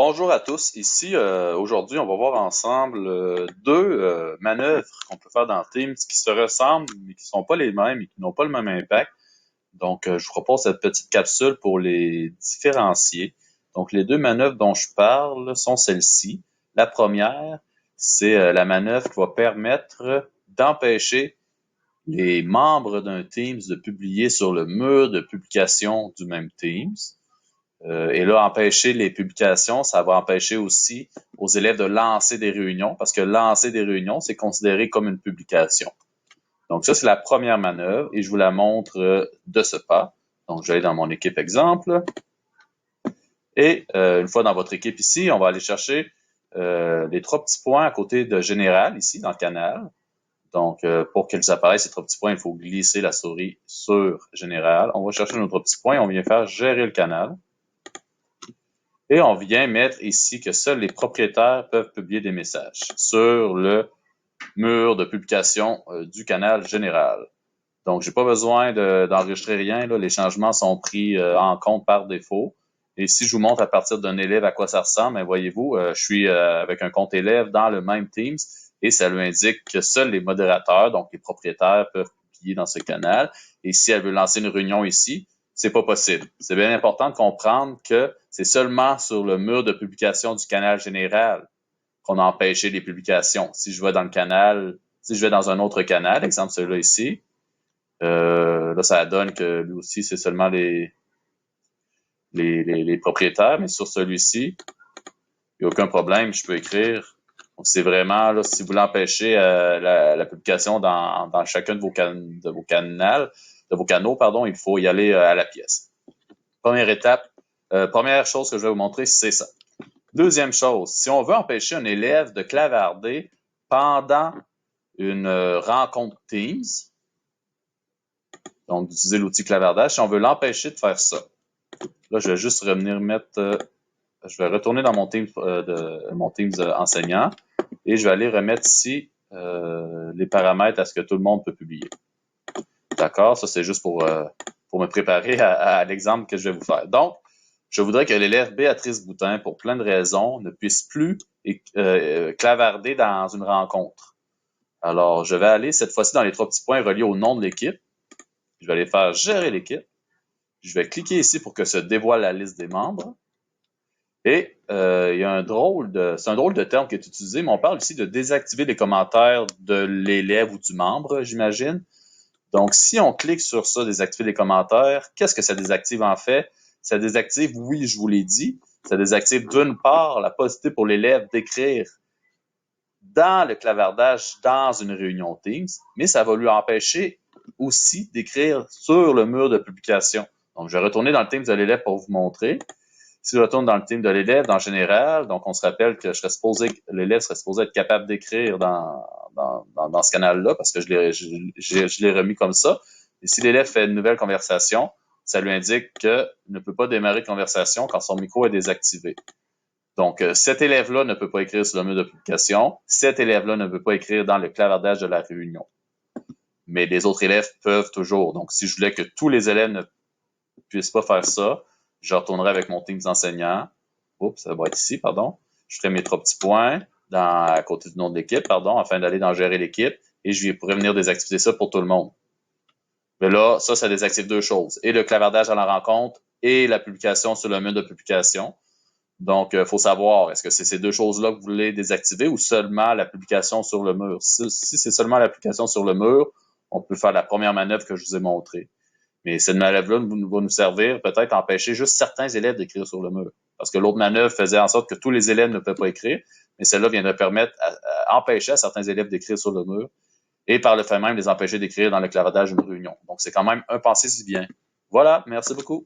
Bonjour à tous. Ici, aujourd'hui, on va voir ensemble deux manœuvres qu'on peut faire dans Teams qui se ressemblent, mais qui ne sont pas les mêmes et qui n'ont pas le même impact. Donc, je vous propose cette petite capsule pour les différencier. Donc, les deux manœuvres dont je parle sont celles-ci. La première, c'est la manœuvre qui va permettre d'empêcher les membres d'un Teams de publier sur le mur de publication du même Teams. Et là, empêcher les publications, ça va empêcher aussi aux élèves de lancer des réunions, parce que lancer des réunions, c'est considéré comme une publication. Donc ça, c'est la première manœuvre, et je vous la montre de ce pas. Donc, je vais aller dans mon équipe exemple. Et une fois dans votre équipe ici, on va aller chercher les trois petits points à côté de Général, ici, dans le canal. Donc, pour qu'ils apparaissent, ces trois petits points, il faut glisser la souris sur Général. On va chercher nos trois petits points, on vient faire Gérer le canal. Et on vient mettre ici que seuls les propriétaires peuvent publier des messages sur le mur de publication du canal général. Donc, j'ai pas besoin d'enregistrer rien. Là. Les changements sont pris en compte par défaut. Et si je vous montre à partir d'un élève à quoi ça ressemble, bien, voyez-vous, je suis avec un compte élève dans le même Teams et ça lui indique que seuls les modérateurs, donc les propriétaires, peuvent publier dans ce canal. Et si elle veut lancer une réunion ici, c'est pas possible. C'est bien important de comprendre que c'est seulement sur le mur de publication du canal général qu'on a empêché les publications. Si je vais dans le canal, si je vais dans un autre canal, exemple celui-là ici, là, ça donne que lui aussi, c'est seulement les propriétaires, mais sur celui-ci, il n'y a aucun problème, je peux écrire. Donc, c'est vraiment, là, si vous voulez empêcher la publication dans chacun de vos canaux, pardon, il faut y aller à la pièce. Première étape, première chose que je vais vous montrer, c'est ça. Deuxième chose, si on veut empêcher un élève de clavarder pendant une rencontre Teams, donc d'utiliser l'outil clavardage, si on veut l'empêcher de faire ça, là, je vais juste revenir mettre, je vais retourner dans mon Teams, enseignant et je vais aller remettre ici les paramètres à ce que tout le monde peut publier. D'accord? Ça, c'est juste pour me préparer à l'exemple que je vais vous faire. Donc, je voudrais que l'élève Béatrice Boutin, pour plein de raisons, ne puisse plus clavarder dans une rencontre. Alors, je vais aller cette fois-ci dans les trois petits points reliés au nom de l'équipe. Je vais aller faire Gérer l'équipe. Je vais cliquer ici pour que se dévoile la liste des membres. Et il y a c'est un drôle de terme qui est utilisé, mais on parle ici de désactiver les commentaires de l'élève ou du membre, j'imagine. Donc, si on clique sur ça, désactiver les commentaires, qu'est-ce que ça désactive en fait? Ça désactive, oui, je vous l'ai dit, ça désactive d'une part la possibilité pour l'élève d'écrire dans le clavardage dans une réunion Teams, mais ça va lui empêcher aussi d'écrire sur le mur de publication. Donc, je vais retourner dans le Teams de l'élève pour vous montrer. Si je retourne dans le Teams de l'élève, dans général, donc on se rappelle que l'élève serait supposé être capable d'écrire dans ce canal-là, parce que je l'ai remis comme ça. Et si l'élève fait une nouvelle conversation, ça lui indique qu'il ne peut pas démarrer de conversation quand son micro est désactivé. Donc, cet élève-là ne peut pas écrire sur le mur de publication. Cet élève-là ne peut pas écrire dans le clavardage de la réunion. Mais les autres élèves peuvent toujours. Donc, si je voulais que tous les élèves ne puissent pas faire ça, je retournerai avec mon Teams enseignant. Oups, ça va être ici, pardon. Je ferai mes trois petits points à côté du nom de l'équipe, pardon, afin d'aller dans Gérer l'équipe. Et je pourrais venir désactiver ça pour tout le monde. Mais là, ça désactive deux choses. Et le clavardage à la rencontre et la publication sur le mur de publication. Donc, il faut savoir, est-ce que c'est ces deux choses-là que vous voulez désactiver ou seulement la publication sur le mur? Si c'est seulement l'application sur le mur, on peut faire la première manœuvre que je vous ai montrée. Mais cette manœuvre-là va nous servir peut-être à empêcher juste certains élèves d'écrire sur le mur. Parce que l'autre manœuvre faisait en sorte que tous les élèves ne pouvaient pas écrire, mais celle-là viendrait permettre à empêcher à certains élèves d'écrire sur le mur et par le fait même les empêcher d'écrire dans le clavardage d'une réunion. Donc, c'est quand même un pensée si bien. Voilà, merci beaucoup.